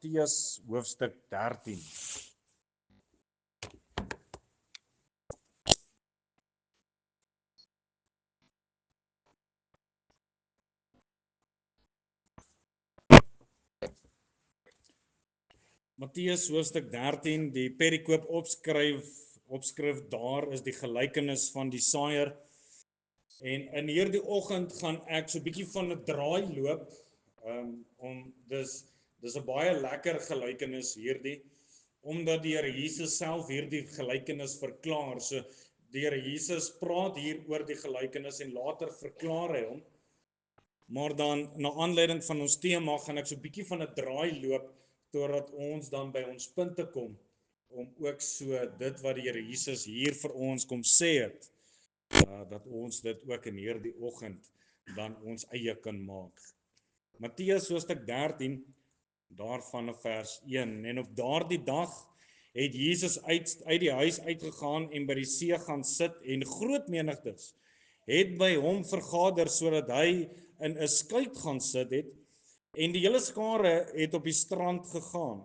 Matteus hoofstuk 13. Matteus hoofstuk 13, die perikoop opskrif daar is die gelykenis van die saaier. En in hierdie oggend gaan ek so 'n bietjie van 'n draai loop, dis 'n baie lekker gelykenis hierdie, omdat die Here Jesus self hierdie gelykenis verklaar. So die Here Jesus praat hier oor die gelykenis en later verklaar hy hom. Maar dan na aanleiding van ons tema gaan ek so 'n bietjie van 'n draai loop totdat ons dan by ons punte kom om ook so dit wat die Here Jesus hier vir ons kom sê het, dat ons dit ook in hierdie oggend dan ons eie kan maak. Matteus hoofstuk 13, daarvan vers 1. En op daardie dag het Jesus uit die huis uitgegaan en by die see gaan sit, en groot menigtes het by hom vergader sodat hy in 'n skuit gaan sit het, en die hele skare het op die strand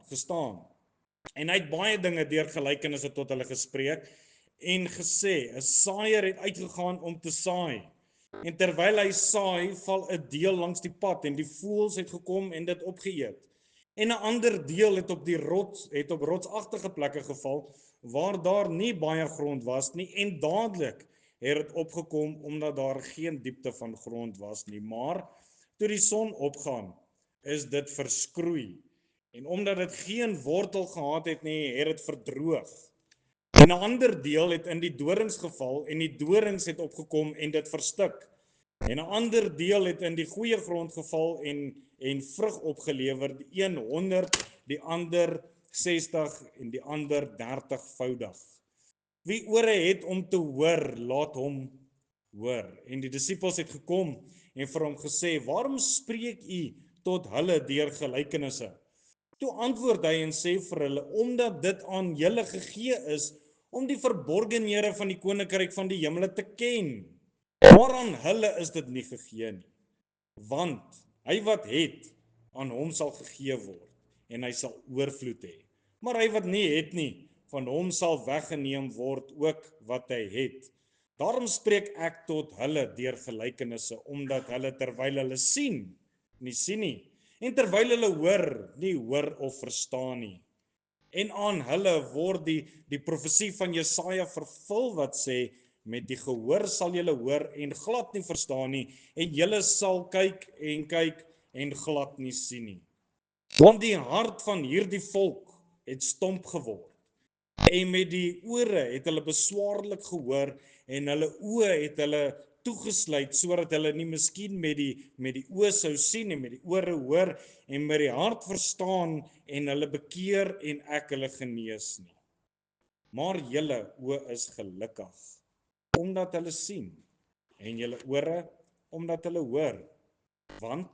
gestaan. En hy het baie dinge deur gelykenisse tot hulle gespreek en gesê, 'n saaier het uitgegaan om te saai. En terwyl hy saai, val 'n deel langs die pad, en die voëls het gekom en dit opgeëet. En 'n ander deel het op rotsagtige plekke geval, waar daar nie baie grond was nie, en dadelik het dit opgekom omdat daar geen diepte van grond was nie. Maar toe die son opgaan, is dit verskroei. En omdat dit geen wortel gehad het nie, het dit verdroog. En 'n ander deel het in die dorings geval, en die dorings het opgekom en dit verstik. En 'n ander deel het in die goeie grond geval en vrug opgelewer, die een 100, die ander 60 en die ander 30voudig. Wie ore het om te hoor, laat hom hoor. En die disippels het gekom en vir hom gesê, waarom spreek u tot hulle deur gelykenisse? Toe antwoord hy en sê vir hulle, omdat dit aan julle gegee is om die verborgenhede van die koninkryk van die hemele te ken. Maar aan hulle is dit nie gegee nie. Want hy wat het, aan hom sal gegee word, en hy sal oorvloed hê. Maar hy wat nie het nie, van hom sal weggeneem word ook wat hy het. Daarom spreek ek tot hulle deur gelykenisse, omdat hulle terwyl hulle sien, nie sien nie, en terwyl hulle hoor, nie hoor of verstaan nie. En aan hulle word die profesie van Jesaja vervul wat sê, met die gehoor sal julle hoor en glad nie verstaan nie, en julle sal kyk en glad nie sien nie. Want die hart van hierdie volk het stomp geword, en met die ore het hulle beswaarlik gehoor, en hulle oë het hulle toegesluit, sodat hulle nie miskien met die oë sou sien en met die ore hoor en met die hart verstaan en hulle bekeer en ek hulle genees nie. Maar julle oë is gelukkig, omdat hulle sien, en julle ore, omdat hulle hoor. Want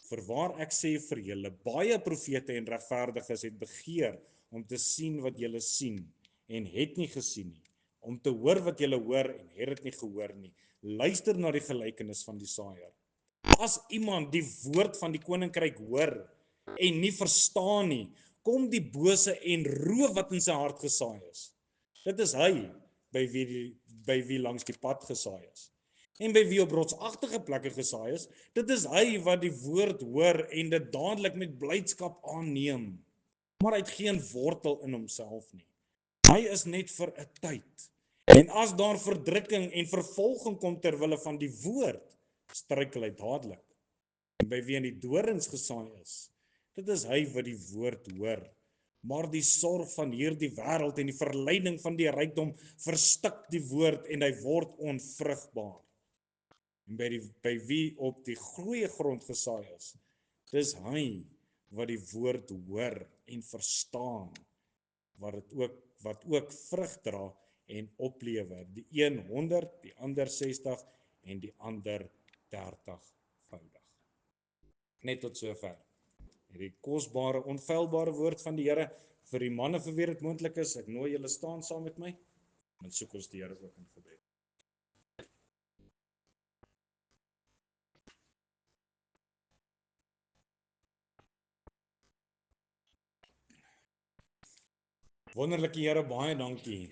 voorwaar ek sê vir julle, baie profete en regverdiges het begeer om te sien wat julle sien en het nie gesien nie, om te hoor wat julle hoor en het dit nie gehoor nie. Luister na die gelykenis van die saaier. As iemand die woord van die koninkryk hoor en nie verstaan nie, kom die bose en roof wat in sy hart gesaai is. Dit is hy by wie langs die pad gesaai is. En by wie op rotsagtige plekke gesaai is, dit is hy wat die woord hoor en dit dadelik met blydskap aanneem, maar hy het geen wortel in homself nie. Hy is net vir 'n tyd. En as daar verdrukking en vervolging kom ter wille van die woord, struikel hy dadelik. En by wie in die dorings gesaai is, dit is hy wat die woord hoor, maar die sorg van hierdie wêreld en die verleiding van die rykdom verstik die woord en hy word onvrugbaar. En by wie op die goeie grond gesaai is, dis hy wat die woord hoor en verstaan, wat ook vrug dra en oplewer, die een 100, die ander 60 en die ander 30voudig. Net tot sover. Hierdie kosbare, onfeilbare woord van die Here vir die manne vir wie dit moontlik is. Ek nooi julle staan saam met my, en soek ons die Here ook in gebed. Wonderlike Here, baie dankie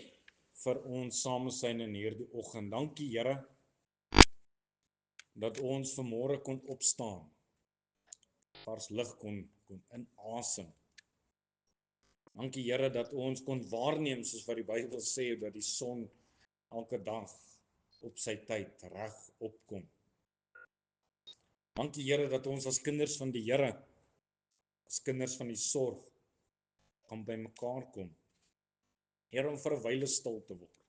vir ons samesyn in hierdie oggend. Dankie Here dat ons vanmôre kon opstaan, vars lig kon inasem. Dankie Here dat ons kon waarneem soos wat die Bybel sê dat die son elke dag op sy tyd reg opkom. Dankie Here dat ons as kinders van die Here, as kinders van die sorg, kan by mekaar kom. Here, om vir 'n wyle stil te word.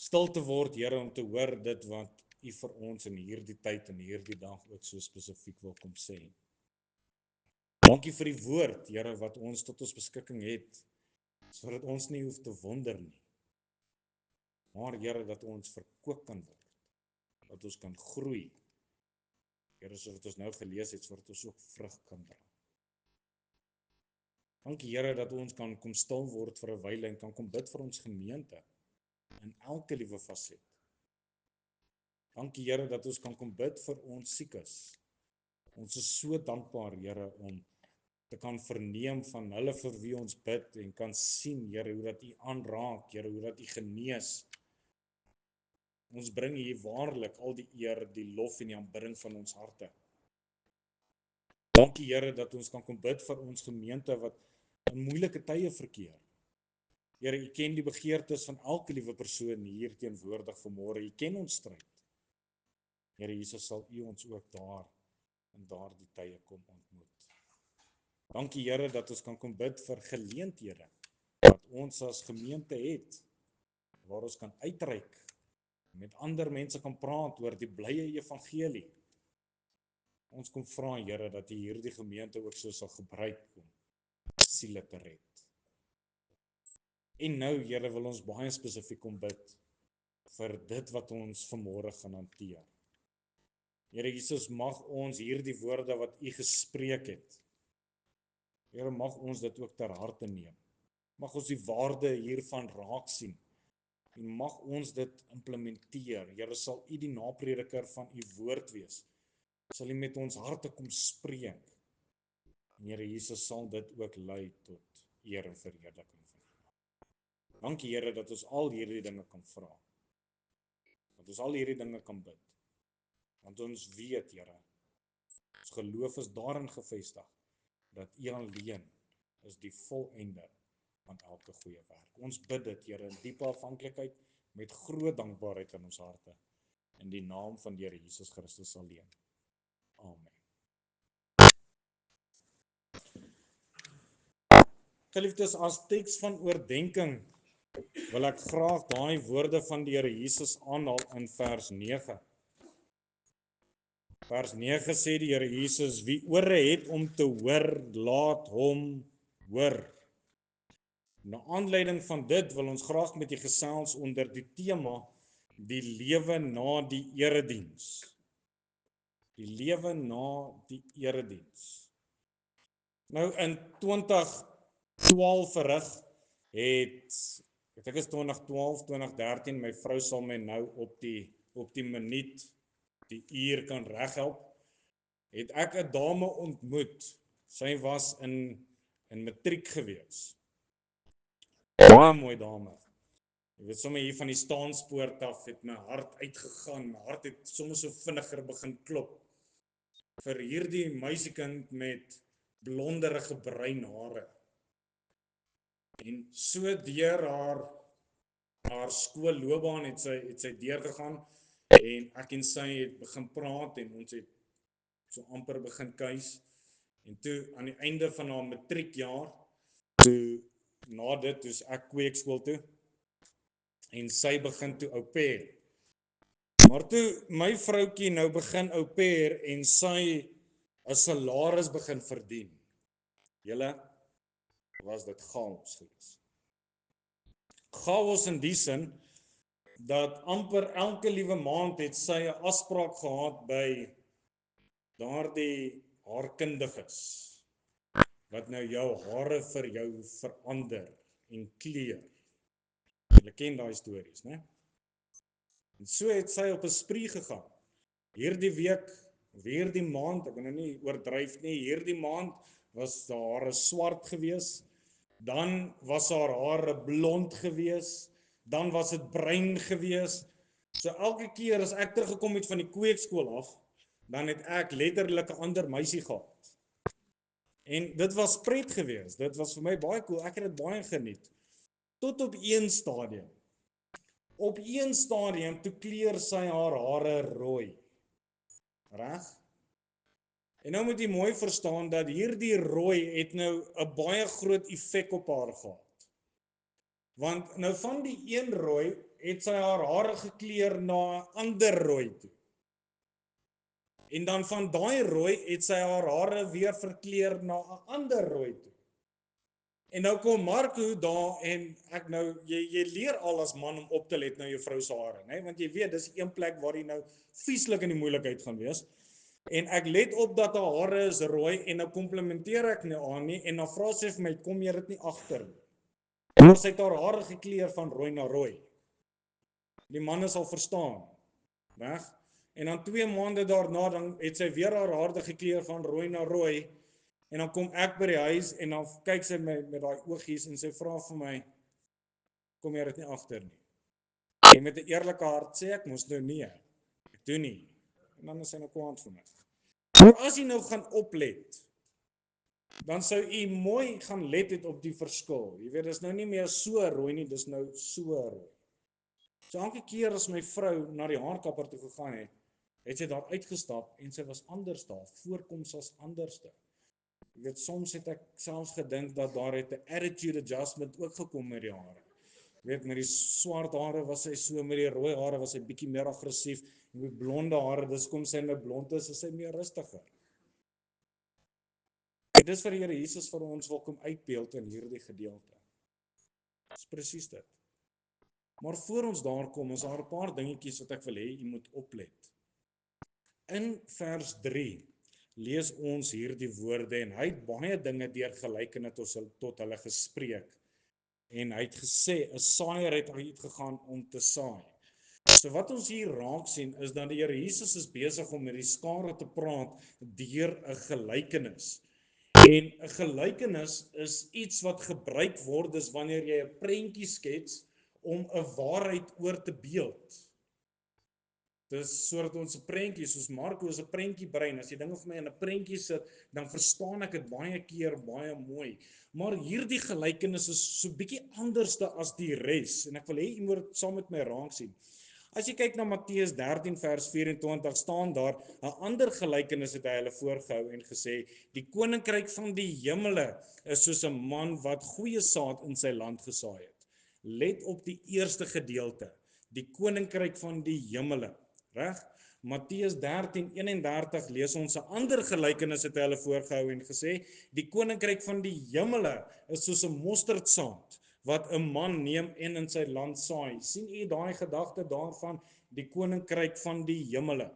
Stil te word, Here, om te hoor dit wat U vir ons in hierdie tyd en hierdie dag ook so spesifiek wil kom sê. Dankie vir die woord, Here, wat ons tot ons beskikking het, sodat ons nie hoef te wonder nie. Maar Here, dat ons verkoop kan word, dat ons kan groei. Here, soos wat ons nou gelees het, sodat ons ook vrug kan dra. Dankie Here dat ons kan kom stil word vir 'n wyle en kan kom bid vir ons gemeente in elke liewe faset. Dankie Here dat ons kan kom bid vir ons siekes. Ons is so dankbaar Here om te kan verneem van hulle vir wie ons bid en kan sien Here hoe dat U aanraak, Here hoe dat U genees. Ons bring U waarlik al die eer, die lof en die aanbidding van ons harte. Dankie Here dat ons kan kom bid vir ons gemeente wat in moeilike tye verkeer. Here, U ken die begeertes van elke liewe persoon hier teenwoordig vanmôre. U ken ons stryd. Here Jesus, sal U ons ook daar in daardie tye kom ontmoet. Dankie Here dat ons kan kom bid vir geleenthede wat ons as gemeente het, waar ons kan uitreik, met ander mense kan praat oor die blye evangelie. Ons kom vra Here dat U hierdie gemeente ook so sal gebruik om siele te red. En nou Here wil ons baie spesifiek kom bid vir dit wat ons vanmôre gaan hanteer. Here Jesus, mag ons hierdie woorde wat U gespreek het, Here, mag ons dit ook ter harte neem. Mag ons die waarde hiervan raak sien en mag ons dit implementeer. Here, sal U die naprediker van U woord wees. Sal U met ons harte kom spreek. En Here Jesus, sal dit ook lei tot eer en verheerliking van U. Dankie Here dat ons al hierdie dinge kan vra. Dat ons al hierdie dinge kan bid. Want ons weet, Here, ons geloof is daarin gevestig dat U alleen is die volëinde van elke goeie werk. Ons bid dit, Here, in diepe afhanklikheid met groot dankbaarheid in ons harte. In die naam van die Here Jesus Christus alleen. Amen. Geliefdes, as teks van oordenking wil ek graag daai woorde van die Here Jesus aanhaal in vers 9. Vers 9 sê die Here Jesus, wie ore het om te hoor, laat hom hoor. Na aanleiding van dit wil ons graag met U gesels onder die tema die lewe na die erediens. Die lewe na die erediens. Nou in 2012 verrig het ek is 2012, 2013, my vrou sal my nou op die minuut, die uur kan reghelp, het ek 'n dame ontmoet. Sy was in matriek gewees. Baie mooi dame. Jy weet, sommer hier van die staanspoort af het my hart uitgegaan. My hart het sommer so vinniger begin klop vir hierdie meisiekind met blonderige bruin hare. En so deur haar skoolloopbaan het sy deurgegaan en ek en sy het begin praat en ons het so amper begin kuis. En toe aan die einde van haar matriekjaar, toe na dit toe ek kweekskool toe en sy begin toe au pair. Maar toe my vroutjie nou begin au pair en sy 'n salaris begin verdien. Julle, was dit chaos geweest. Chaos in die sin dat amper elke liewe maand het sy 'n afspraak gehad by daardie haarkundiges wat nou jou hare vir jou verander en kleur. Julle ken daai stories, né? En so het sy op 'n spree gegaan. Hierdie week, of hierdie maand, ek wil nou nie oordryf nie, hierdie maand was haar hare swart gewees dan was haar hare blond gewees, dan was dit bruin gewees. So elke keer as ek teruggekom het van die kweekskool af, dan het ek letterlik 'n ander meisie gehad. En dit was pret gewees. Dit was vir my baie cool. Ek het dit baie geniet. Tot op een stadium. Op een stadium toe kleur sy haar hare rooi. Reg? En nou moet jy mooi verstaan dat hierdie rooi het nou 'n baie groot effek op haar gehad. Want nou van die een rooi het sy haar hare gekleur na 'n ander rooi toe. En dan van daai rooi het sy haar hare weer verkleur na 'n ander rooi toe. En nou kom Marco daar en ek nou jy leer al as man om op te let na jou vrou se hare, né? Want jy weet dis een plek waar jy nou vieslik in die moeilikheid gaan wees. En ek let op dat haar hare is rooi en nou komplimenteer ek nou aan nie en dan vra sy vir my, kom jy dit nie agter nie. Maar sy het haar hare gekleur van rooi na rooi. Die manne sal verstaan, reg? En dan 2 maande daarna dan het sy weer haar hare gekleur van rooi na rooi. En dan kom ek by die huis en dan kyk sy met daai oogies en sy vra vir my, kom jy dit nie agter nie. En met 'n eerlike hart sê ek mos nou nee. Ek doen nie. En dan is sy nou kwaad vir my. Maar as jy nou gaan oplet, dan sou jy mooi gaan let het op die verskil. Jy weet, dis nou nie meer so rooi nie, dis nou so rooi. So elke keer as my vrou na die haarkapper toe gegaan het sy daar uitgestap en sy was anders daar, voorkoms was anderste. Jy weet, soms het ek selfs gedink dat daar het 'n attitude adjustment ook gekom met die hare. Jy weet, met die swart hare was sy so, met die rooi hare was sy bietjie meer aggressief, en met blonde hare, dis kom sy nou blond is sy meer rustiger. Dit is vir die Here Jesus vir ons wil kom uitbeeld in hierdie gedeelte. Dis presies dit. Maar voor ons daar kom, is daar 'n paar dingetjies wat ek wil hê jy moet oplet. In vers 3 lees ons hierdie woorde en hy het baie dinge deur gelykene tot hulle gespreek. En hy het gesê 'n saaier het uitgegaan om te saai. So wat ons hier raak sien is dat die Here Jesus is besig om met die skare te praat deur 'n gelykenis. En 'n gelykenis is iets wat gebruik word is wanneer jy 'n prentjie skets om 'n waarheid oor te beeld. Dis soort ons 'n prentjie, soos Marco is 'n prentjiebrein. As jy dinge vir my in 'n prentjie sit, dan verstaan ek dit baie keer baie mooi. Maar hierdie gelykenis is so bietjie anderste as die res en ek wil hê jy moet dit saam met my raak sien. As jy kyk na Matteus 13 vers 24 staan daar 'n ander gelykenis het hy hulle voorgehou en gesê die koninkryk van die hemele is soos 'n man wat goeie saad in sy land gesaai het. Let op die eerste gedeelte, die koninkryk van die hemele. Reg? Matteus 13:31 lees ons 'n ander gelykenis het hy hulle voorgehou en gesê die koninkryk van die hemele is soos 'n mosterdsaad wat 'n man neem en in sy land saai. Sien u daai gedagte daarvan die koninkryk van die hemele?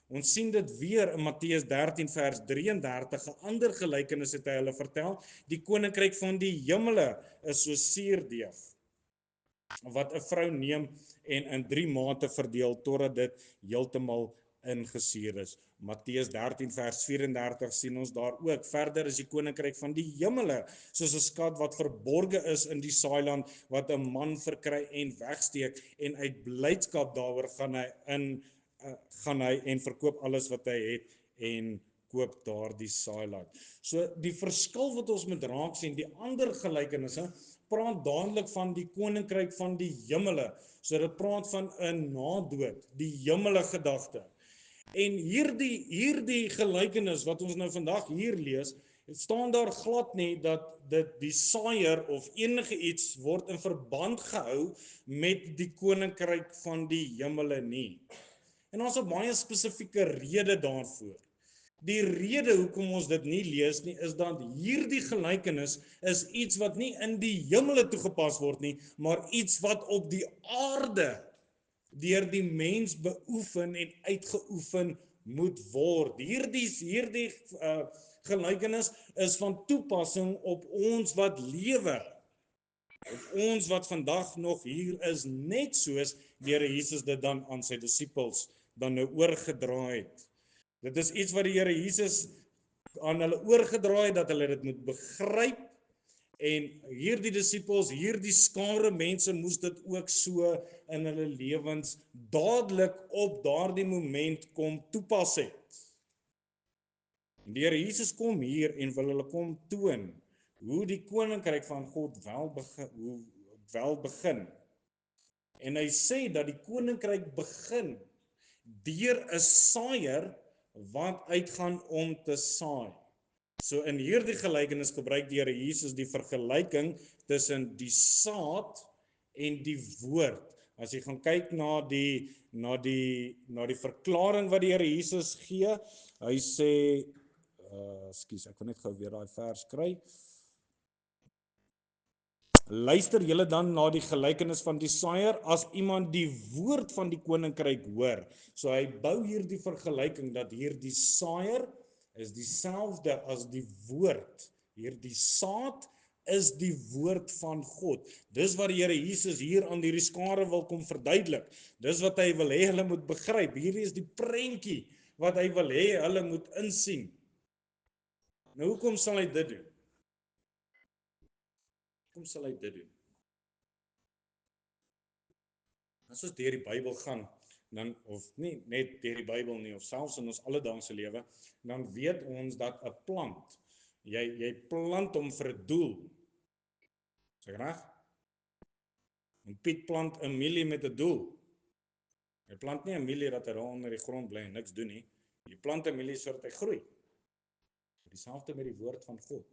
Ons sien dit weer in Matteus 13 vers 33, 'n ander gelykenis het hy hulle vertel, die koninkryk van die hemele is soos suurdeeg wat 'n vrou neem en in 3 mate verdeel totdat dit heeltemal ingesuur is. Matteus 13 vers 34 sien ons daar ook. Verder is die koninkryk van die hemele soos 'n skat wat verborge is in die saailand wat 'n man verkry en wegsteek en uit blydskap daaroor gaan hy en verkoop alles wat hy het en koop daardie saailand. So die verskil wat ons moet raak sien, die ander gelykenisse praat dadelik van die koninkryk van die hemele. So dit praat van 'n nadood, die hemele gedagte. En hierdie gelykenis wat ons nou vandag hier lees, het staan daar glad nie dat dit die saaier of enige iets word in verband gehou met die koninkryk van die hemele nie. En ons het 'n baie spesifieke rede daarvoor. Die rede hoekom ons dit nie lees nie, is dat hierdie gelykenis is iets wat nie in die hemele toegepas word nie, maar iets wat op die aarde deur die mens beoefen en uitgeoefen moet word. Hierdie gelykenis is van toepassing op ons wat lewe, op ons wat vandag nog hier is, net soos die Here Jesus dit dan aan sy disippels dan nou oorgedra het. Dit is iets wat die Here Jesus aan hulle oorgedra het, dat hulle dit moet begryp En hierdie disippels, hierdie skare mense moes dit ook so in hulle lewens dadelik op daardie moment kom toepas het. En die Here Jesus kom hier en wil hulle kom toon hoe die koninkryk van God wel begin. En hy sê dat die koninkryk begin deur 'n saaiër wat uitgaan om te saai. So in hierdie gelykenis gebruik die Here Jesus die vergelyking tussen die saad en die woord. As jy gaan kyk na die verklaring wat die Here Jesus gee, hy sê ek wil net gou weer daai vers kry. Luister julle dan na die gelykenis van die saaiër as iemand die woord van die koninkryk hoor. So hy bou hier die vergelyking dat hier die saaiër is dieselfde as die woord. Hier die saad is die woord van God. Dis wat die Here Jesus hier aan hierdie skare wil kom verduidelik. Dis wat hy wil hê hulle moet begryp. Hierdie is die prentjie wat hy wil hê hulle moet insien. Nou hoekom sal hy dit doen? Hoekom sal hy dit doen? As ons deur die Bybel gaan, dan of nie net deur die Bybel nie, of selfs in ons alledaagse lewe, dan weet ons dat 'n plant, jy plant hom vir 'n doel. Is ek reg? En Piet plant 'n mielie met 'n doel. Hy plant nie 'n mielie dat hy daar onder die grond bly en niks doen nie. Jy plant 'n mielie sodat hy groei. Dieselfde met die woord van God.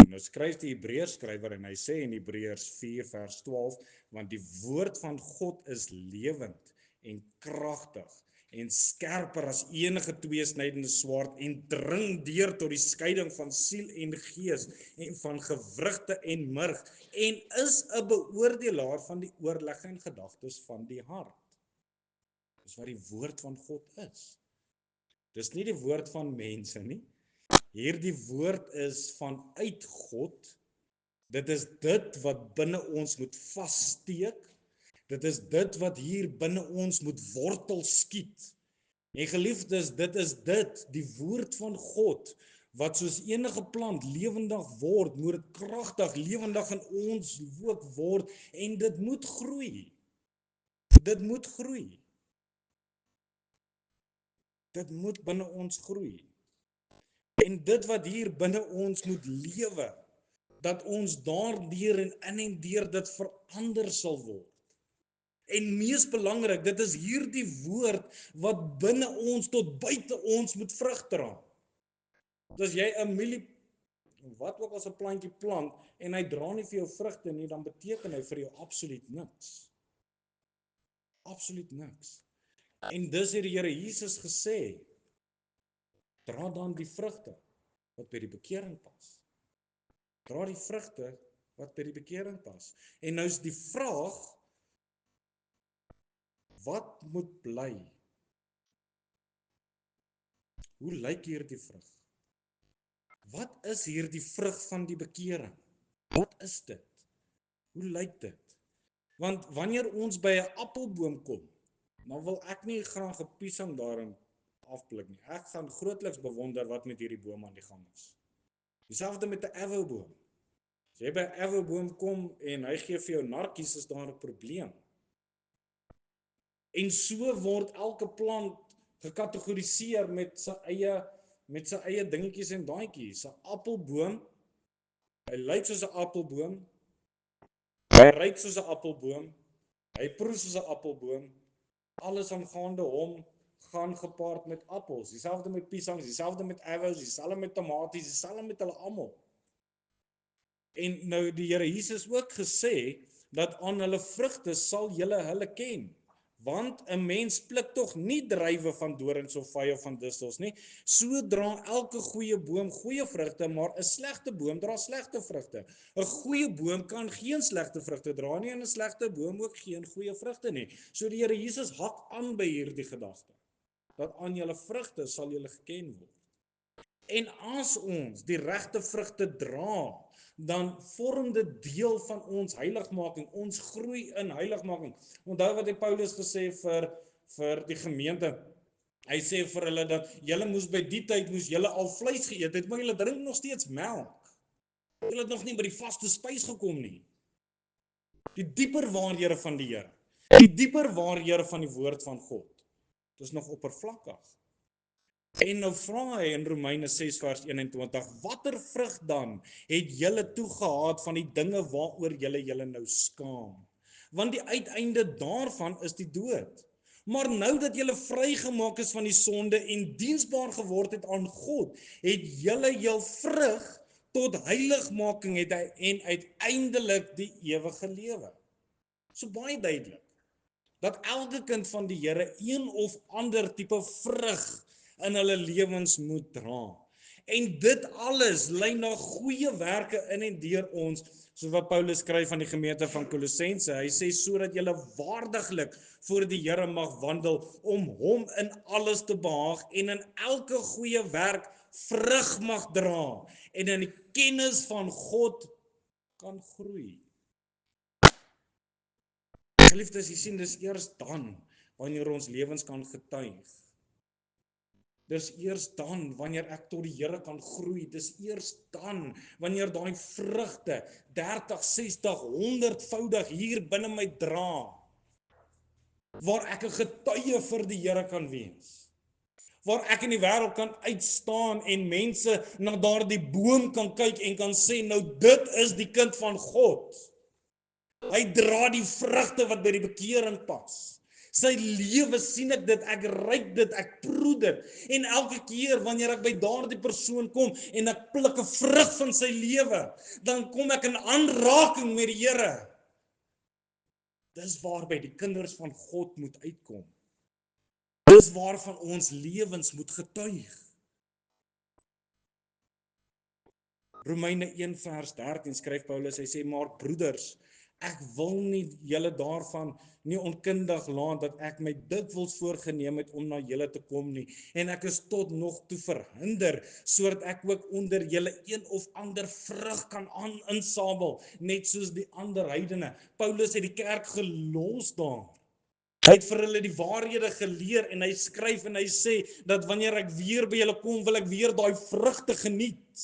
Nou skryf die Hebreërs skrywer en hy sê in Hebreërs 4 vers 12, want die woord van God is lewend en kragtig en skerper as enige tweesnydende swaard en dring deur tot die skeiding van siel en gees en van gewrigte en murg en is 'n beoordelaar van die oorlegge en gedagtes van die hart. Dis wat die woord van God is. Dis nie die woord van mense nie. Hierdie woord is vanuit God. Dit is dit wat binne ons moet vassteek. Dit is dit wat hier binne ons moet wortel skiet. En geliefdes, dit is dit, die woord van God, wat soos enige plant lewendig word, moet dit kragtig lewendig in ons ook word en dit moet groei. Dit moet groei. Dit moet binne ons groei. En dit wat hier binne ons moet lewe, dat ons daardeur en in en deur dit verander sal word. En mees belangrik, dit is hierdie woord wat binne ons tot buite ons moet vrug dra. As jy 'n mielie, wat ook as 'n plantjie plant en hy dra nie vir jou vrugte nie, dan beteken hy vir jou absoluut niks. Absoluut niks. En dis het die Here Jesus gesê, dra dan die vrugte wat by die bekering pas. Dra die vrugte wat by die bekering pas. En nou is die vraag, wat moet bly? Hoe lyk hierdie vrug? Wat is hierdie vrug van die bekering? Wat is dit? Hoe lyk dit? Want wanneer ons by 'n appelboom kom, dan wil ek nie graag 'n piesang daarin afpluk nie. Ek gaan grootliks bewonder wat met hierdie boom aan die gang is. Dieselfde met 'n avouboom. As jy by 'n avouboom kom en hy gee vir jou narkies, is daar 'n probleem. En so word elke plant gekategoriseer met sy eie dingetjies en daadjies. 'n Appelboom, hy lyk soos 'n appelboom, hy ruik soos 'n appelboom, hy proe soos 'n appelboom. Alles aangaande hom gaan gepaard met appels. Dieselfde met piesangs, dieselfde met avos, dieselfde met tomaties, dieselfde met hulle almal. En nou die Here Jesus ook gesê dat aan hulle vrugte sal julle hulle ken. Want 'n mens pluk tog nie druiwe van dorings of vye van distels nie. So dra elke goeie boom goeie vrugte, maar 'n slegte boom dra slegte vrugte. 'n Goeie boom kan geen slegte vrugte dra nie en 'n slegte boom ook geen goeie vrugte nie. So die Here Jesus hak aan by hierdie gedagte, dat aan julle vrugte sal julle geken word. En as ons die regte vrugte dra, dan vorm dit deel van ons heiligmaking, ons groei in heiligmaking. Onthou wat Paulus gesê vir die gemeente. Hy sê vir hulle dat julle moes by die tyd moes julle al vleis geëet het, maar julle drink nog steeds melk. Julle het nog nie by die vaste spys gekom nie. Die dieper waarhede van die Here. Die dieper waarhede van die woord van God. Dit is nog oppervlakkig. En nou vra hy in Romeine 6 vers 21, watter vrug dan het julle toegehaat van die dinge waaroor julle nou skaam? Want die uiteinde daarvan is die dood. Maar nou dat julle vrygemaak is van die sonde en diensbaar geword het aan God, het julle jul vrug tot heiligmaking het hy en uiteindelik die ewige lewe. So baie duidelik dat elke kind van die Here een of ander tipe vrug in hulle lewens moet dra. En dit alles lei na goeie werke in en deur ons, soos wat Paulus skryf aan die gemeente van Kolossense. Hy sê sodat julle waardiglik voor die Here mag wandel om hom in alles te behaag en in elke goeie werk vrug mag dra en in die kennis van God kan groei. Geliefdes, jy sien, dis eers dan wanneer ons lewens kan getuig. Dis eers dan wanneer ek tot die Here kan groei. Dis eers dan wanneer daai vrugte 30, 60, 100voudig hier binne my dra, waar ek 'n getuie vir die Here kan wees. Waar ek in die wêreld kan uitstaan en mense na daardie boom kan kyk en kan sê, nou dit is die kind van God. Hy dra die vrugte wat by die bekering pas. Sy lewe sien ek dit, ek ruik dit, ek proe dit. En elke keer wanneer ek by daardie persoon kom en ek pluk 'n vrug van sy lewe, dan kom ek in aanraking met die Here. Dis waarby die kinders van God moet uitkom. Dis waarvan ons lewens moet getuig. Romeine 1 vers 13 skryf Paulus, hy sê, maar broeders, ek wil nie julle daarvan nie onkundig laat dat ek my dikwels voorgenem het om na julle te kom nie. En ek is tot nog toe verhinder, sodat ek ook onder julle een of ander vrug kan insamel, net soos die ander heidene. Paulus het die kerk gelos daar. Hy het vir hulle die waarhede geleer en hy skryf en hy sê, dat wanneer ek weer by julle kom, wil ek weer daai vrugte geniet.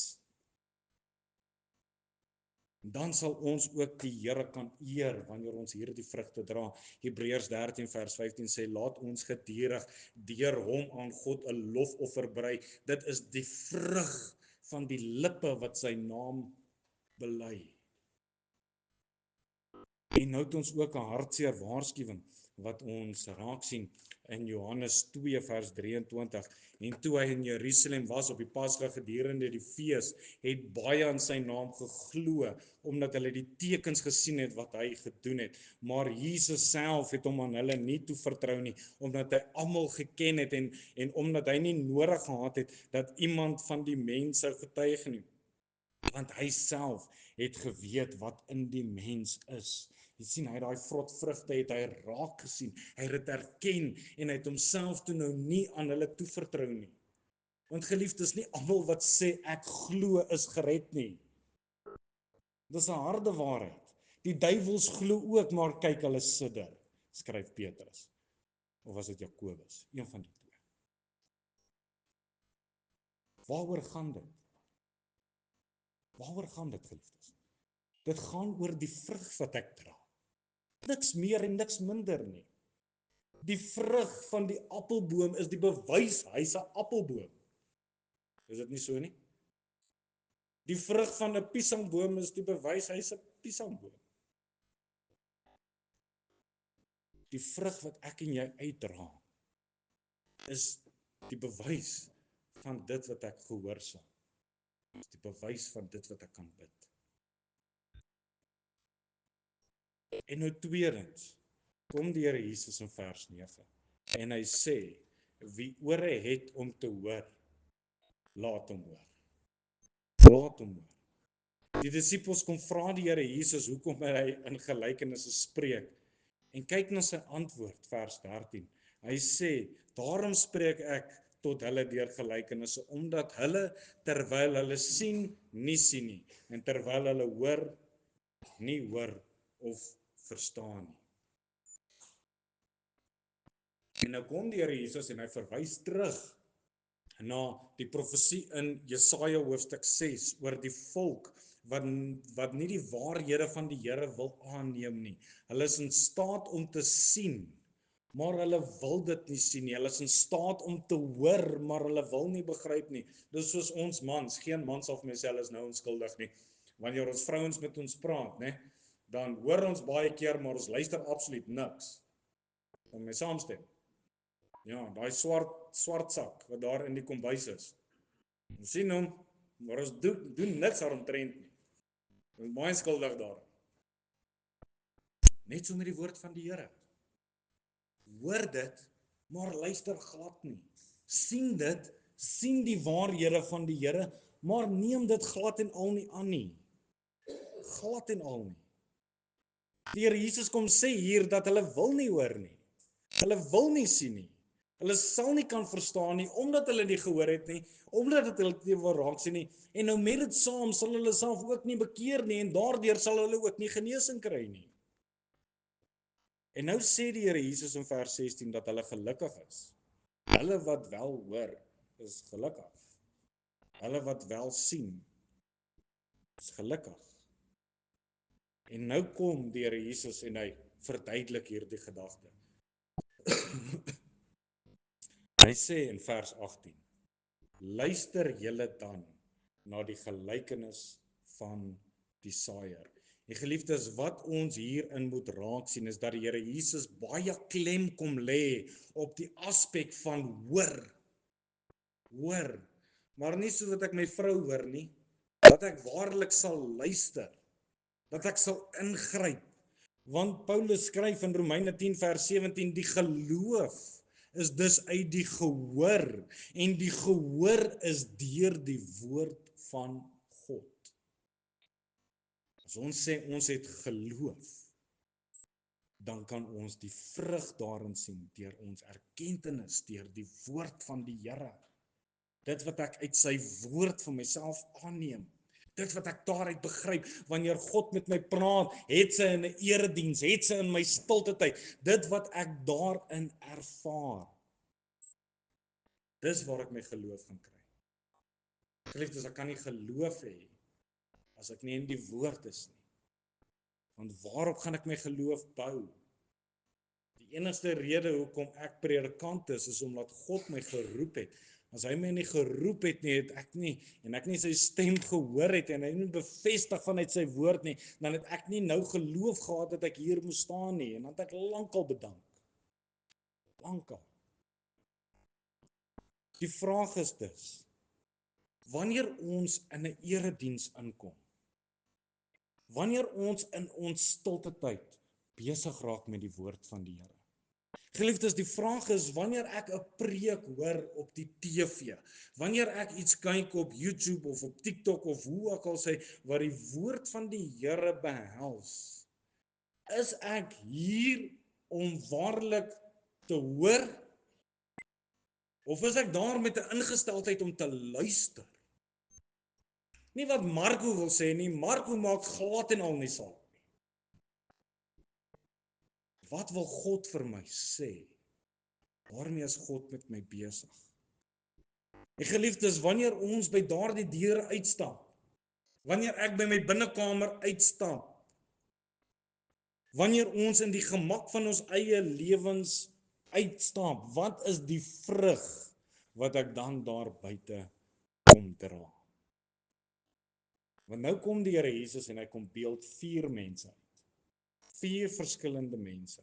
Dan sal ons ook die Here kan eer wanneer ons hierdie vrugte dra. Hebreërs 13 vers 15 sê, laat ons gedurig deur hom aan God 'n lofoffer bring. Dit is die vrug van die lippe wat sy naam bely. En nou het ons ook 'n hartseer waarskuwing wat ons raak sien in Johannes 2 vers 23. En toe hy in Jerusalem was op die Pasga gedurende die fees, het baie aan sy naam geglo, omdat hulle die tekens gesien het wat hy gedoen het. Maar Jesus self het hom aan hulle nie toevertrou nie, omdat hy almal geken het en omdat hy nie nodig gehad het dat iemand van die mens sou getuig nie. Want hy self het geweet wat in die mens is. Jy sien, hy het daai vrot vrugte het hy raak gesien, hy het dit erken en hy het homself toe nou nie aan hulle toevertrou nie. Want geliefdes, nie almal wat sê ek glo is gered nie. Dis 'n harde waarheid. Die duiwels glo ook, maar kyk, hulle sidder, skryf Petrus. Of was dit Jakobus? Een van die twee. Waaroor gaan dit? Waaroor gaan dit, geliefdes? Dit gaan oor die vrug wat ek dra. Niks meer en niks minder nie. Die vrug van die appelboom is die bewys hy's 'n appelboom. Is dit nie so nie? Die vrug van 'n piesangboom is die bewys hy's 'n piesangboom. Die vrug wat ek en jy uitdra is die bewys van dit wat ek gehoorsaam. Is die bewys van dit wat ek kan bid. En nou tweedens, kom die Here Jesus in vers 9 en hy sê, wie ore het om te hoor, laat hom hoor. Laat hom hoor. Die disippels kom vra die Here Jesus, hoekom hy in gelykenisse spreek. En kyk na sy antwoord, vers 13. Hy sê, daarom spreek ek tot hulle deur gelykenisse, omdat hulle, terwyl hulle sien, nie sien nie, en terwyl hulle hoor, nie hoor of verstaan nie. En nou kom die Here Jesus en hy verwys terug na die profesie in Jesaja hoofstuk 6 oor die volk wat nie die waarhede van die Here wil aanneem nie. Hulle is in staat om te sien, maar hulle wil dit nie sien nie. Hulle is in staat om te hoor, maar hulle wil nie begryp nie. Dis soos ons mans, geen man sal vir my sê hulle is nou onskuldig nie. Wanneer ons vrouens met ons praat, né, dan hoor ons baie keer, maar ons luister absoluut niks. Om my saamstem. Ja, daai swart sak wat daar in die kombuis is. Ons sien hom, maar ons doen niks daaromtrent nie. Ons is baie skuldig daar. Net so met die woord van die Here. Hoor dit, maar luister glad nie. Sien dit, sien die waarhede van die Here, maar neem dit glad en al nie aan nie. Glad en al nie. Die Here Jesus kom sê hier dat hulle wil nie hoor nie. Hulle wil nie sien nie. Hulle sal nie kan verstaan nie, omdat hulle nie gehoor het nie, omdat hulle dit nie wil raak sien nie, en nou met dit saam sal hulle self ook nie bekeer nie, en daardeur sal hulle ook nie genesing kry nie. En nou sê die Here Jesus in vers 16 dat hulle gelukkig is. Hulle wat wel hoor, is gelukkig. Hulle wat wel sien, is gelukkig. En nou kom die Here Jesus en hy verduidelik hierdie gedagte. Hy sê in vers 18, luister julle dan na die gelykenis van die saaiër. En geliefdes, wat ons hierin moet raak sien, is dat die Here Jesus baie klem kom lê op die aspek van hoor. Hoor, maar nie so dat ek my vrou hoor nie, dat ek waarlik sal luister, dat ek sal ingryp. Want Paulus skryf in Romeine 10 vers 17, die geloof is dus uit die gehoor, en die gehoor is deur die woord van God. As ons sê ons het geloof, dan kan ons die vrug daarin sien deur ons erkentenis, deur die woord van die Here. Dit wat ek uit sy woord vir myself aanneem. Dit wat ek daaruit begryp, wanneer God met my praat, het sy in 'n erediens, het sy in my stilte tyd, dit wat ek daarin ervaar. Dis waar ek my geloof gaan kry. Geliefdes, ek kan nie geloof hê as ek nie in die woord is nie. Want waarop gaan ek my geloof bou? Die enigste rede hoekom ek predikant is omdat God my geroep het. As hy my nie geroep het nie, het ek nie, en ek nie sy stem gehoor het, en hy nie bevestig vanuit sy woord nie, dan het ek nie nou geloof gehad dat ek hier moes staan nie, en dan het ek lankal bedank. Lankal. Die vraag is dus, wanneer ons in 'n erediens inkom, wanneer ons in ons stilte tyd besig raak met die woord van die Here. Geliefdes, die vraag is, wanneer ek 'n preek hoor op die TV, wanneer ek iets kyk op YouTube of op TikTok of hoe ook al sê, wat die woord van die Here behels, is ek hier om waarlik te hoor, of is ek daar met 'n ingesteldheid om te luister? Nie wat Marco wil sê nie, Marco maak glad en al nie saak. Wat wil God vir my sê? Waarmee is God met my besig? En geliefdes, wanneer ons by daardie deure uitstap, wanneer ek by my binnekamer uitstap, wanneer ons in die gemak van ons eie lewens uitstap, wat is die vrug wat ek dan daar buite kom dra? Want nou kom die Here Jesus en hy kom beeld 4 mense uit. 4 verskillende mense.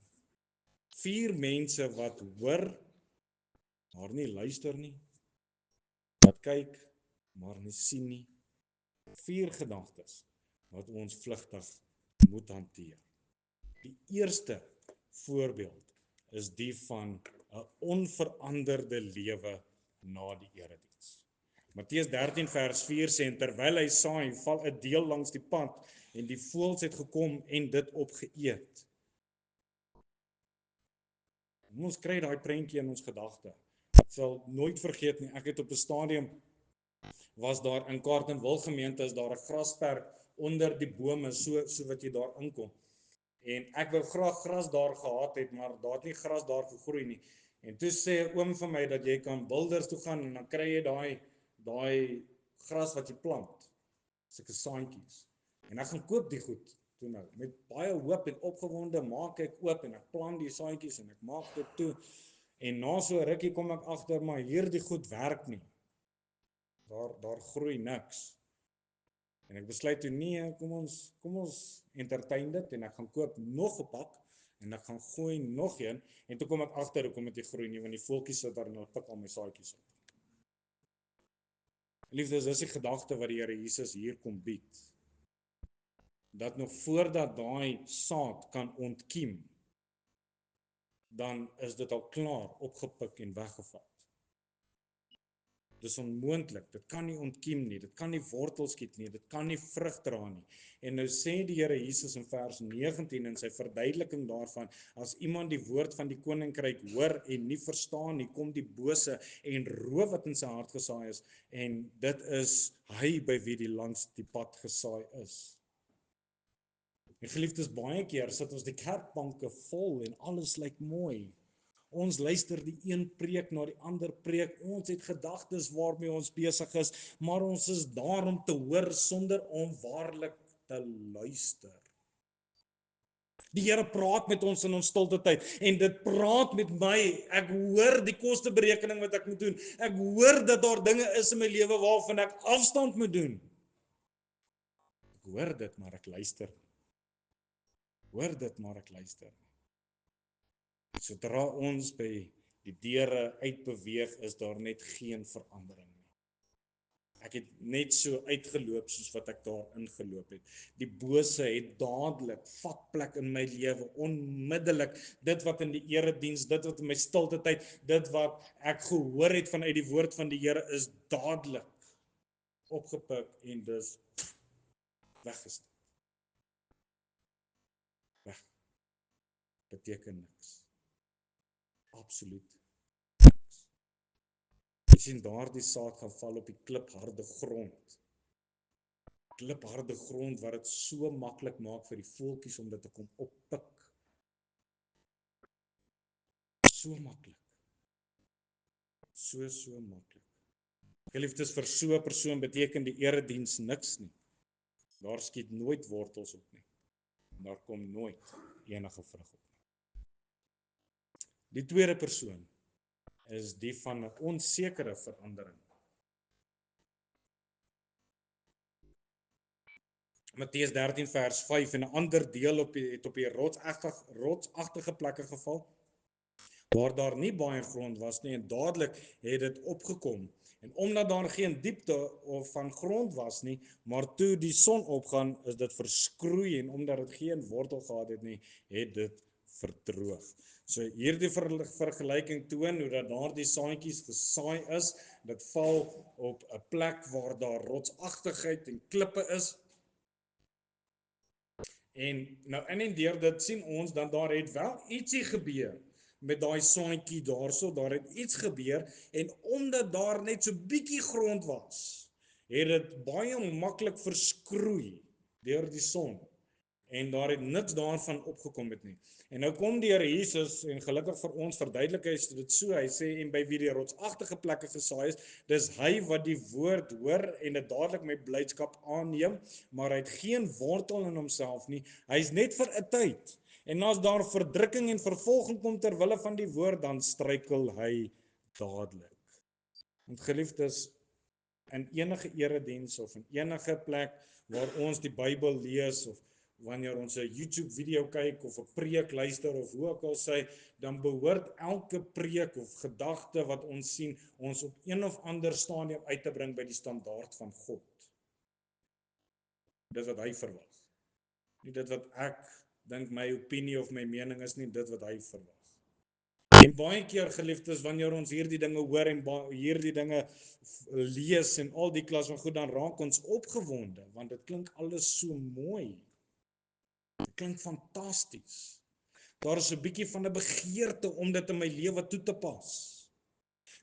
4 mense wat hoor, maar nie luister nie. Wat kyk, maar nie sien nie. 4 gedagtes wat ons vlugtig moet hanteer. Die eerste voorbeeld is die van 'n onveranderde lewe na die erediens. Matteus 13 vers 4 sê, en terwyl hy saai, val 'n deel langs die pad, en die voëls het gekom en dit opgeëet. Ons kry daai prentjie in ons gedagte. Ek sal nooit vergeet nie, ek het op 'n stadium, was daar in Carletonville gemeente, is daar 'n grasperk onder die bome, so wat jy daar inkom. En ek wou graag gras daar gehad het, maar daar het nie gras daar gegroei nie. En toe sê 'n oom vir my dat jy kan Builders toe gaan en dan kry jy daai gras wat jy plant. Sulke saantjies. En ek gaan koop die goed toe nou. Met baie hoop en opgewonde maak ek oop en ek plant die saadjies en ek maak dit toe. En na so 'n rukkie kom ek agter maar hierdie goed werk nie. Daar groei niks. En ek besluit toe nee, kom ons entertain dit en ek gaan koop nog 'n pak en ek gaan gooi nog een en toe kom ek agter hoekom dit nie groei nie want die voeltjies sit daar en hulle pik al my saadjies op. Liefdes, dis die gedagte wat die Here Jesus hier kom bied. Dat nog voordat daai saad kan ontkiem, dan is dit al klaar opgepik en weggevat. Dis onmoontlik, dit kan nie ontkiem nie, dit kan nie wortel skiet nie, dit kan nie vrug dra nie. En nou sê die Here Jesus in vers 19 in sy verduideliking daarvan, as iemand die woord van die koninkryk hoor en nie verstaan nie, kom die bose en roof wat in sy hart gesaai is, en dit is hy by wie die langs die pad gesaai is. En geliefdes, baie keer sit ons die kerkbanke vol en alles lyk mooi. Ons luister die een preek na die ander preek, ons het gedagtes waarmee ons besig is, maar ons is daar om te hoor sonder om waarlik te luister. Die Here praat met ons in ons stilte tyd en dit praat met my. Ek hoor die kosteberekening wat ek moet doen. Ek hoor dat daar dinge is in my lewe waarvan ek afstand moet doen. Ek hoor dit, maar ek luister. Hoor dit, maar ek luister. Sodra ons by die deure uitbeweeg, is daar net geen verandering nie. Ek het net so uitgeloop soos wat ek daar ingeloop het. Die bose het dadelik vat plek in my lewe, onmiddellik. Dit wat in die erediens, dit wat in my stilte tyd, dit wat ek gehoor het vanuit die woord van die Here is dadelik opgepik en dis weggesteek. Weg. Beteken niks. Absoluut niks. Jy sien daardie saad gaan val op die klipharde grond. Klipharde grond wat dit so maklik maak vir die voeltjies om dit te kom oppik. So maklik. So maklik. Geliefdes, vir so 'n persoon beteken die erediens niks nie. Daar skiet nooit wortels op nie. Daar kom nooit enige vrug op. Die tweede persoon is die van 'n onsekere verandering. Matteus 13 vers 5 en 'n ander deel het op die rotsagtige plekke geval, waar daar nie baie grond was nie en dadelik het dit opgekom. En omdat daar geen diepte of van grond was nie, maar toe die son opgaan, is dit verskroei en omdat dit geen wortel gehad het nie, het dit verdroog. So hierdie vergelyking toon hoe dat daardie saadjies gesaai is, dit val op 'n plek waar daar rotsagtigheid en klippe is. En nou in en deur dit sien ons dat daar het wel ietsie gebeur met daai saadjie daarso, daar het iets gebeur en omdat daar net so bietjie grond was, het dit baie maklik verskroei deur die son. En daar het niks daarvan opgekom het nie. En nou kom die Here Jesus en gelukkig vir ons verduidelik hy dit so, hy sê en by wie die rotsagtige plekke gesaai is, dis hy wat die woord hoor en dit dadelik met blydskap aanneem, maar hy het geen wortel in homself nie. Hy's net vir 'n tyd. En as daar verdrukking en vervolging kom ter wille van die woord, dan struikel hy dadelik. Want geliefdes, in enige erediens of in enige plek waar ons die Bybel lees of wanneer ons 'n YouTube video kyk of 'n preek luister of hoe ook al sê, dan behoort elke preek of gedagte wat ons sien, ons op een of ander stadium uit te bring by die standaard van God. Dit wat hy verwag. Nie dit wat ek dink my opinie of my mening is nie, dit wat hy verwag. En baie keer, geliefdes, wanneer ons hierdie dinge hoor en hierdie dinge lees en al die klas van goed, dan raak ons opgewonde, want dit klink alles so mooi. Dit klink fantasties. Daar is 'n bietjie van 'n begeerte om dit in my lewe toe te pas.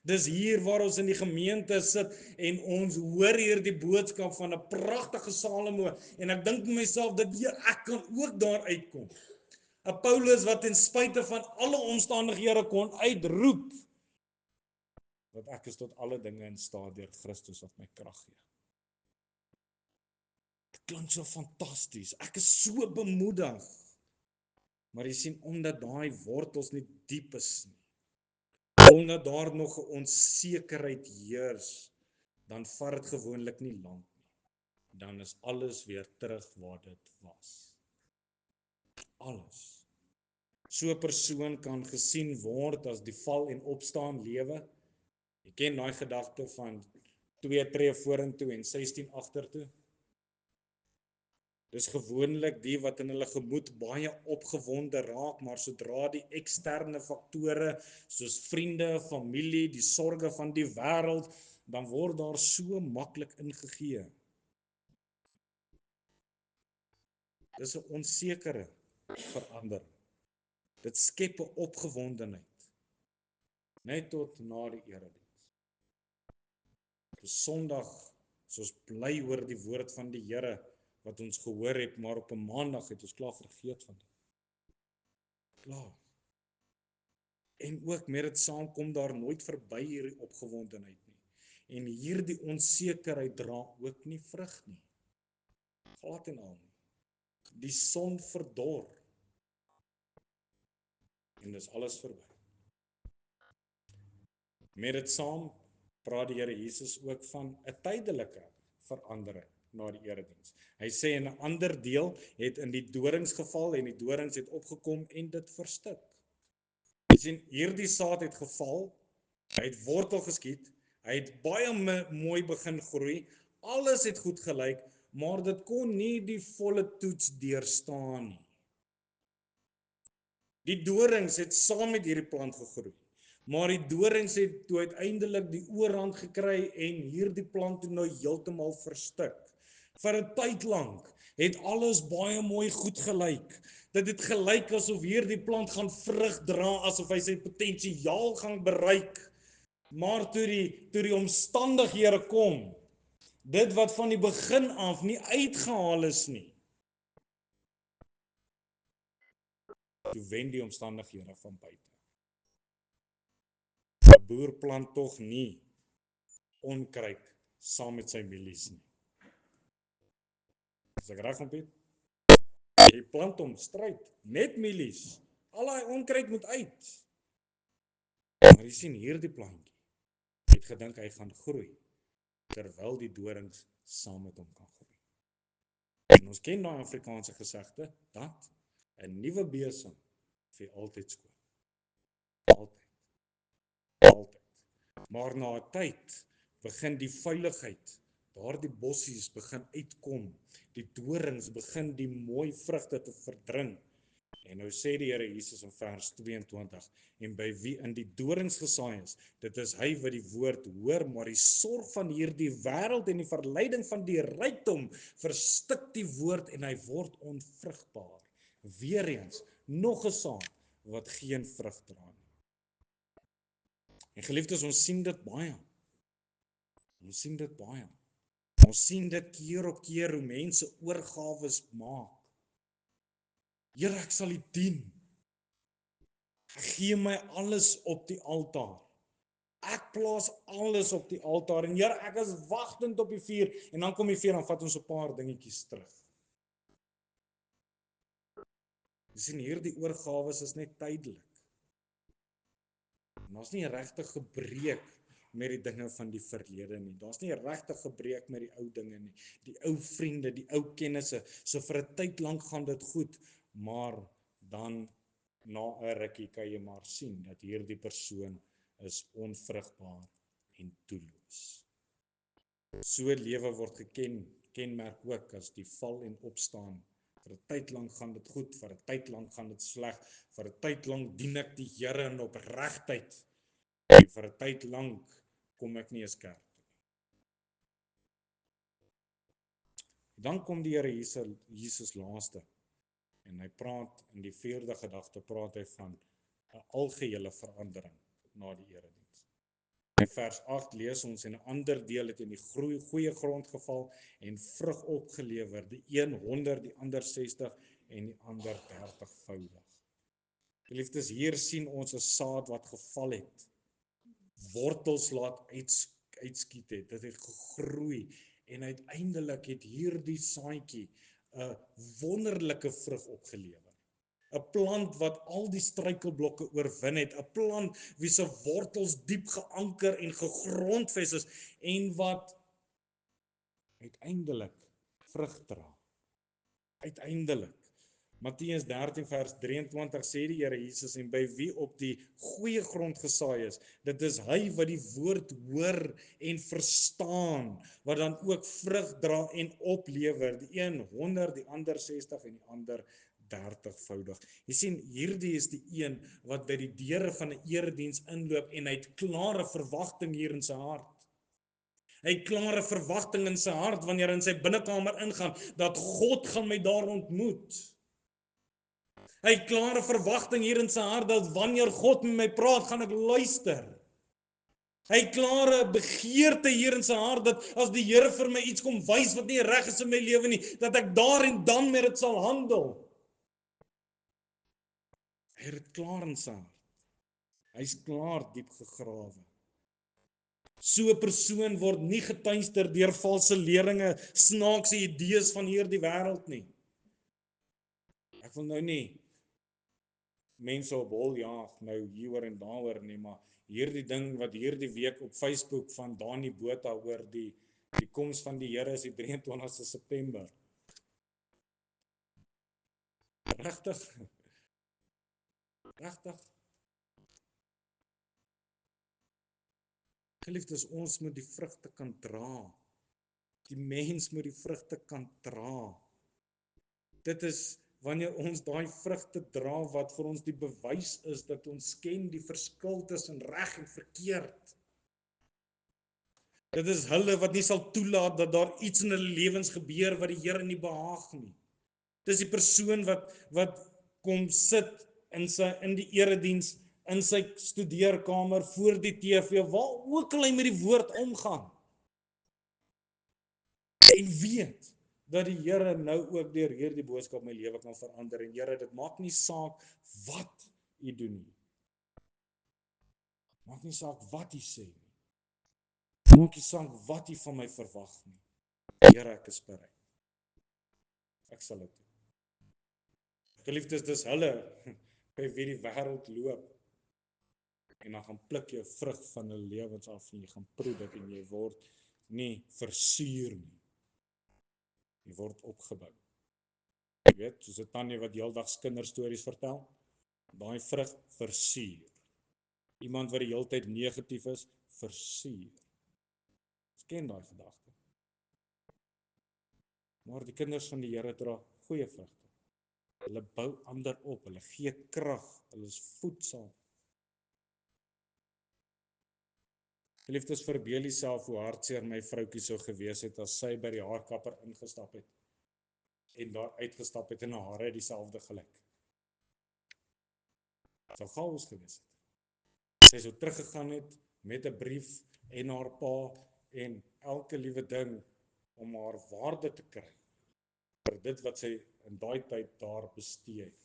Dis hier waar ons in die gemeente sit en ons hoor hierdie boodskap van 'n pragtige Salomo en ek dink vir myself dat ek kan ook daar uitkom. 'n Paulus wat ten spyte van alle omstandighede kon uitroep dat ek is tot alle dinge in staat deur Christus wat my krag gee. klink so fantasties. Ek is so bemoedig. Maar jy sien, omdat daai wortels nie diep is nie, omdat daar nog 'n onsekerheid heers, dan vat dit gewoonlik nie lank nie. Dan is alles weer terug waar dit was. Alles. So 'n persoon kan gesien word as die val en opstaan lewe. Jy ken daai gedagte van 2 tree vorentoe en 16 agtertoe. Dis gewoonlik die wat in hulle gemoed baie opgewonde raak, maar sodra die eksterne faktore soos vriende, familie, die sorge van die wêreld, dan word daar so maklik ingegee. Dis 'n onsekere verandering. Dit skep 'n opgewondenheid. Net tot na die erediens. Op Sondag, ons bly oor die woord van die Here wat ons gehoor het, maar op 'n Maandag het ons klaar vergeet van dit. Klaar. En ook met dit saam kom daar nooit verby hierdie opgewondenheid nie. En hierdie onsekerheid dra ook nie vrug nie. Glad en al nie. Die son verdor. En dis alles verby. Met dit saam praat die Here Jesus ook van 'n tydelike verandering na die erediens. Hy sê in 'n ander deel het in die dorings geval en die dorings het opgekom en dit verstik. Jy sien, hierdie saad het geval, hy het wortel geskiet, hy het baie mooi begin groei, alles het goed gelyk, maar dit kon nie die volle toets deurstaan nie. Die dorings het saam met hierdie plant gegroei, maar die dorings het toe uiteindelik die oorhand gekry en hierdie plant toe nou heeltemal verstik. Vir 'n tyd lank het alles baie mooi goed gelyk. Dit het gelyk asof hierdie plant gaan vrug dra, asof hy sy potensiaal gaan bereik. Maar toe die omstandighede kom, dit wat van die begin af nie uitgehaal is nie, toe wen die omstandighede van buite. 'n Boer plant tog nie onkruid saam met sy mielies nie. Is ek reg, Piet? Jy plant hom stryd met mielies. Al daai onkruid moet uit. Maar jy sien, hierdie plantjie het gedink hy gaan groei, terwyl die dorings saam met hom kan groei. En ons ken daai Afrikaanse gesegde, dat 'n nuwe besem vir altyd skoon. Altyd. Maar na 'n tyd begin die vuiligheid, daardie bossies begin uitkom, die dorings begin die mooi vrugte te verdring. En nou sê die Here Jesus in vers 22, en by wie in die dorings gesaai is, dit is hy wat die woord hoor, maar die sorg van hierdie wêreld en die verleiding van die rykdom verstik die woord en hy word onvrugbaar. Weereens, nog 'n saad wat geen vrug dra nie. En geliefdes, ons sien dit baie. Ons sien dit keer op keer hoe mense oorgawes maak. Here, ek sal U dien. Ek gee my alles op die altaar. Ek plaas alles op die altaar en Here, ek is wagtend op die vuur en dan kom die vuur en vat ons 'n paar dingetjies terug. Jy sien, hierdie oorgawes is net tydelik. En daar's nie 'n regte gebreek met die dinge van die verlede nie. Daar's nie 'n regte gebreek met die ou dinge nie. Die ou vriende, die ou kennisse, so vir 'n tyd lank gaan dit goed, maar dan na 'n rukkie kan jy maar sien dat hierdie persoon is onvrugbaar en toeloos. So lewe word kenmerk ook as die val en opstaan. Vir 'n tyd lank gaan dit goed, vir 'n tyd lank gaan dit sleg, vir 'n tyd lank dien ek die Here in opregtheid. En vir 'n tyd lank kom ek nie eens kerk toe. Dan kom die Here Jesus laaste. En hy praat in die 4de gedagte praat hy van 'n algehele verandering na die erediens. In vers 8 lees ons en 'n ander deel het in die goeie grond geval en vrug opgelewer, die een 100, die ander 60 en die ander 30voudig. Geliefdes, hier sien ons 'n saad wat geval het, wortels laat uitskiet het, dit het gegroei En uiteindelik het hierdie saadjie 'n wonderlike vrug opgelewer. 'n Plant wat al die struikelblokke oorwin het, 'n plant wie se wortels diep geanker en gegrondves is en wat uiteindelik vrug dra. Uiteindelik. Matteus 13 vers 23 sê die Here Jesus, en by wie op die goeie grond gesaai is, dit is hy wat die woord hoor en verstaan, wat dan ook vrug dra en oplewer, die een 100, die ander 60 en die ander 30voudig. Jy sien, hierdie is die een wat by die deure van 'n erediens inloop en hy het klare verwagting hier in sy hart. Hy het klare verwagting in sy hart wanneer hy in sy binnekamer ingaan, dat God gaan my daar ontmoet. Hy het klare verwagting hier in sy hart, dat wanneer God met my praat, gaan ek luister. Hy het klare begeerte hier in sy hart, dat as die Here vir my iets kom wys wat nie reg is in my lewe nie, dat ek daar en dan met dit sal handel. Hy het dit klaar in sy hart. Hy's klaar diep gegrawe. So 'n persoon word nie getuister deur valse leringe, snaakse idees van hierdie wêreld nie. Ek wil nou nie mense op hol jaag nou hieroor en daaroor nie, maar hierdie ding wat hierdie week op Facebook van Dani Botha oor die koms van die Here is die 23ste September. Regtig? Geliefdes, ons moet die vrugte kan dra. Die mens moet die vrugte kan dra. Dit is wanneer ons daai vrugte dra wat vir ons die bewys is dat ons ken die verskil tussen reg en verkeerd. Dit is hulle wat nie sal toelaat dat daar iets in hulle lewens gebeur wat die Here nie behaag nie. Dis die persoon wat kom sit in die erediens, in sy studeerkamer, voor die TV, waar ook al hy met die woord omgaan. En weet dat die Here nou ook deur hierdie boodskap my lewe kan verander. En Here, dit maak nie saak wat U doen nie. Maak nie saak wat U sê nie. Maak nie saak wat U van my verwag nie. Here, ek is bereid. Ek sal dit doen. Geliefdes, dis hulle by wie die wêreld loop. En dan gaan pluk jy 'n vrug van hulle lewens af en jy gaan proe dit en jy word nie versuur nie. Jy word opgebou. Jy weet, soos 'n tannie wat heeldag kinderstories vertel, daai vrug versuur. Iemand wat die hele tyd negatief is, versuur. Ons ken daai gedagte. Maar die kinders van die Here dra goeie vrugte. Hulle bou ander op, hulle gee krag, hulle is voedsaam. Geliefdes, verbeel jouself hoe hartseer my vroutjie sou gewees het as sy by die haarkapper ingestap het en daar uitgestap het en haar hare dieselfde gelyk. Dit sou chaos gewees het. Sy sou teruggegaan het met 'n brief en haar pa en elke liewe ding om haar waarde te kry vir dit wat sy in daai tyd daar bestee het.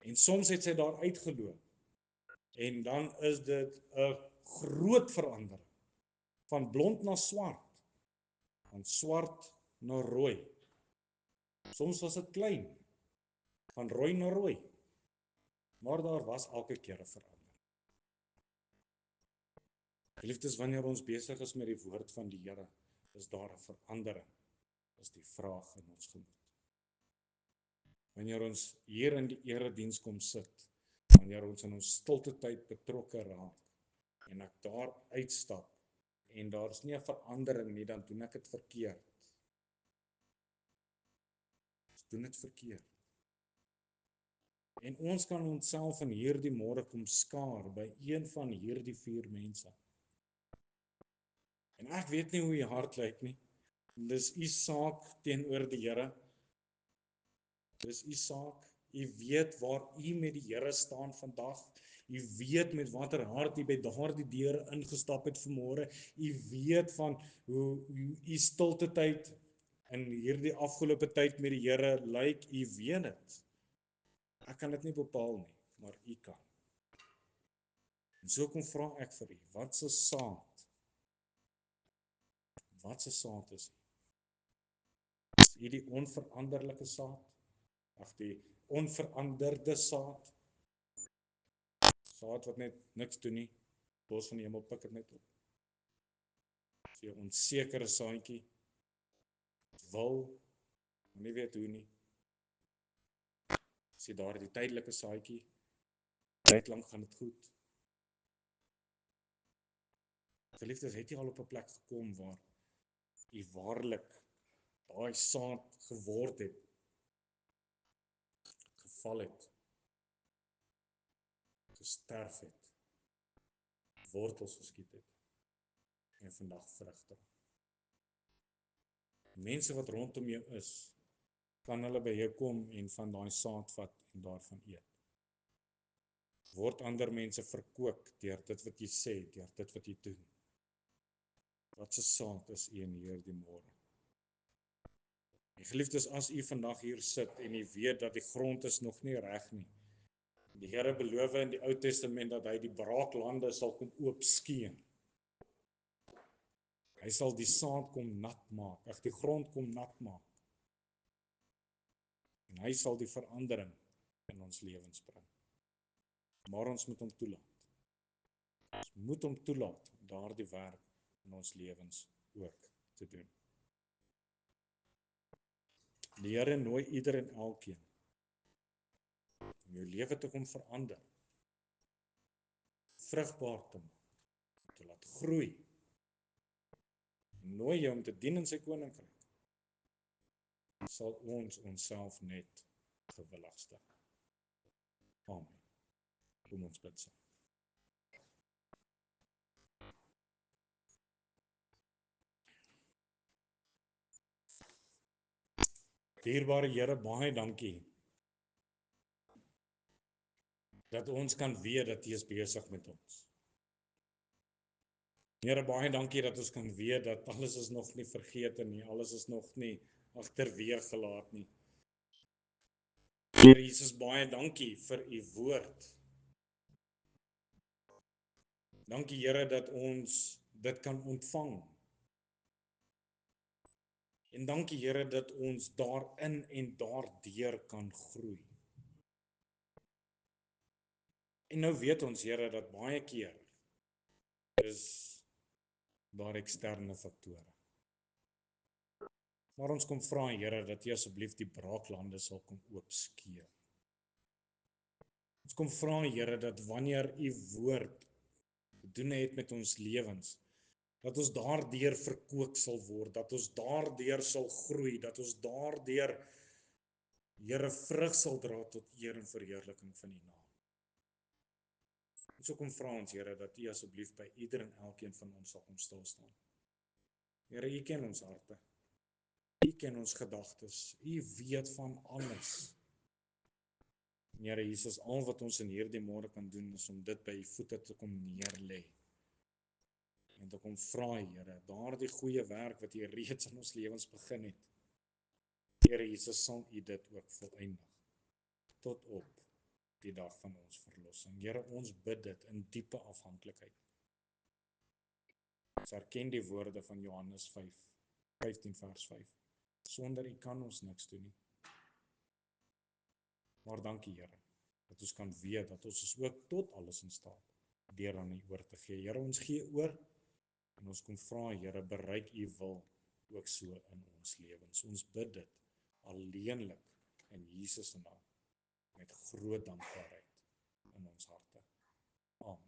En soms het sy daar uitgeloop. En dan is dit 'n groot verandering. Van blond na swart. Van swart na rooi. Soms was dit klein. Van rooi na rooi. Maar daar was elke keer 'n verandering. Geliefdes, wanneer ons besig is met die woord van die Here, is daar 'n verandering. Is die vraag in ons gemoed. Wanneer ons hier in die erediens kom sit, wanneer ons in ons stilte tyd betrokke raak en ek daar uitstap en daar's nie 'n verandering nie, dan doen ek dit verkeerd. Ons doen dit verkeerd. En ons kan onsself in hierdie môre kom skaar by een van hierdie 4 mense. En ek weet nie hoe jy hart lyk nie. Dis u saak teenoor die Here. Dis u saak. U weet waar u met die Here staan vandag. U weet met watter hart u by daardie deure ingestap het vanmôre. U weet van hoe u stilte tyd in hierdie afgelope tyd met die Here lyk. U weet dit. Ek kan dit nie bepaal nie, maar u kan. En so kom vra ek vir u, wat se saad Wat se saad is? Is U die onveranderlike saad? Ag die onveranderde saad? Saad wat net niks doen nie, los van die hemel pik dit net op. Is jy 'n onsekere saadjie? Wil, maar nie weet hoe nie. Is jy daar die tydelike saadjie? Tyd lank gaan dit goed. Geliefdes, het jy al op 'n plek gekom waar jy waarlik daai saad geword het, geval het, gesterf het, wortels geskiet het en vandag vrug dra? Mense wat rondom jou is, kan hulle by jou kom en van daai saad vat en daarvan eet. Word ander mense verkoop deur dit wat jy sê, deur dit wat jy doen. Wat se saad is U in hierdie môre? My geliefdes, as U vandag hier sit en U weet dat die grond is nog nie reg nie. Die Here beloof in die Ou Testament dat hy die braaklande sal kom oopskeur. Hy sal die saad kom nat maak, die grond kom nat maak. En hy sal die verandering in ons lewens bring. Maar ons moet hom toelaat. Ons moet hom toelaat om daardie werk in ons lewens ook te doen. Die Here nooi ieder en elkeen om jou lewe te kom verander, vrugbaar te maak, te laat groei. Nooi jou om te dien in sy koninkryk. Sal ons onsself net gewillig stel. Amen. Kom ons bid saam. Dierbare Here, baie dankie dat ons kan weet dat U is besig met ons. Here, baie dankie dat ons kan weet dat alles is nog nie vergeet nie, alles is nog nie agterweë gelaat nie. Here Jesus, baie dankie vir U woord. Dankie Here dat ons dit kan ontvang. En dankie Here dat ons daarin en daardeur kan groei. En nou weet ons Here dat baie keer is daar eksterne faktore. Maar ons kom vra Here dat U asseblief die braaklande sal kom oopskeur. Ons kom vra Here dat wanneer U woord doen het met ons lewens, dat ons daardeur verkoop sal word, dat ons daardeur sal groei, dat ons daardeur Here vrug sal dra tot eer en verheerliking van U naam. En so kom vra ons Here dat U asseblief by ieder en elkeen van ons sal kom stil staan. Here, U ken ons harte. U ken ons gedagtes. U weet van alles. Here Jesus, al wat ons in hierdie môre kan doen is om dit by U voete te kom neerlê. En te kom vra Here, daardie goeie werk wat U reeds in ons lewens begin het. Here Jesus, sal U dit ook volëindig tot op die dag van ons verlossing. Here, ons bid dit in diepe afhanklikheid. Ons erken die woorde van Johannes 15 vers 5. Sonder U kan ons niks doen nie. Maar dankie Here, dat ons kan weet dat ons is ook tot alles in staat deur aan U oor te gee. Here, ons gee oor en ons kom vra Here, bereik U wil ook so in ons lewens. Ons bid dit alleenlik in Jesus se naam met groot dankbaarheid in ons harte. Amen.